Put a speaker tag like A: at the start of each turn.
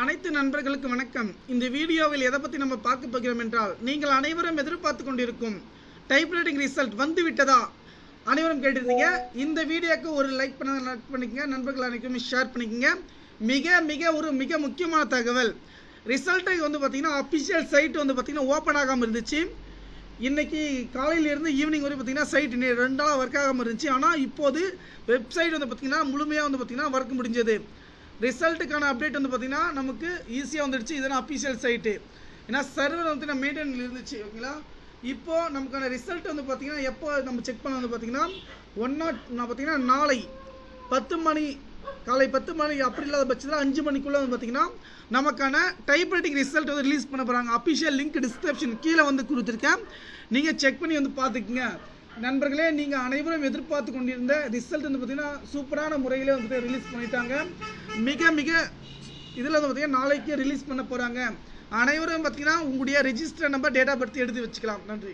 A: அனைத்து நண்பர்களுக்கு வணக்கம். இந்த வீடியோவில் எதை பற்றி நம்ம பார்க்க போகிறோம் என்றால், நீங்கள் அனைவரும் எதிர்பார்த்து கொண்டிருக்கும் டைப்ரைட்டிங் ரிசல்ட் வந்து விட்டதா அனைவரும் கேட்டிருந்தீங்க. இந்த வீடியோக்கு ஒரு லைக் பண்ணிக்கங்க, நண்பர்கள் அனைவருக்கும் ஷேர் பண்ணிக்கங்க. மிக முக்கியமான தகவல், ரிசல்ட்டை வந்து பார்த்தீங்கன்னா அஃபிஷியல் சைட் வந்து பார்த்தீங்கன்னா ஓப்பன் ஆகாமல் இருந்துச்சு. இன்றைக்கி காலையிலேருந்து ஈவினிங் வரை பார்த்தீங்கன்னா சைட் 2 நாளாக ஒர்க் ஆகாமல் இருந்துச்சு. ஆனால் இப்போது வெப்சைட் வந்து பார்த்திங்கன்னா முழுமையாக வந்து பார்த்திங்கன்னா ஒர்க் முடிஞ்சது. ரிசல்ட்டுக்கான அப்டேட் வந்து பார்த்திங்கன்னா நமக்கு ஈஸியாக வந்துடுச்சு. இதெல்லாம் அஃபிஷியல் சைட்டு, ஏன்னா சர்வர் வந்து மெயின்டைன் இருந்துச்சு. ஓகேங்களா, இப்போது நமக்கான ரிசல்ட் வந்து பார்த்திங்கன்னா எப்போ நம்ம செக் பண்ண வந்து பார்த்திங்கன்னா பார்த்திங்கன்னா நாளை 10 மணி, காலை 10 மணி அப்படி இல்லாத பட்சத்தில் 5 மணிக்குள்ளே வந்து பார்த்திங்கன்னா நமக்கான டைப்ரைட்டிங் ரிசல்ட் வந்து ரிலீஸ் பண்ண போகிறாங்க. அஃபிஷியல் லிங்க் டிஸ்கிரிப்ஷன் கீழே வந்து கொடுத்துருக்கேன், நீங்கள் செக் பண்ணி வந்து பார்த்துக்குங்க. நண்பர்களே, நீங்கள் அனைவரும் எதிர்பார்த்து கொண்டிருந்த ரிசல்ட் வந்து பார்த்திங்கன்னா சூப்பரான முறையில் வந்து ரிலீஸ் பண்ணிட்டாங்க. மிக இதில் வந்து பார்த்திங்கன்னா நாளைக்கே ரிலீஸ் பண்ண போகிறாங்க. அனைவரும் பார்த்திங்கன்னா உங்களுடைய register number, date of birth எடுத்து வச்சுக்கலாம். நன்றி.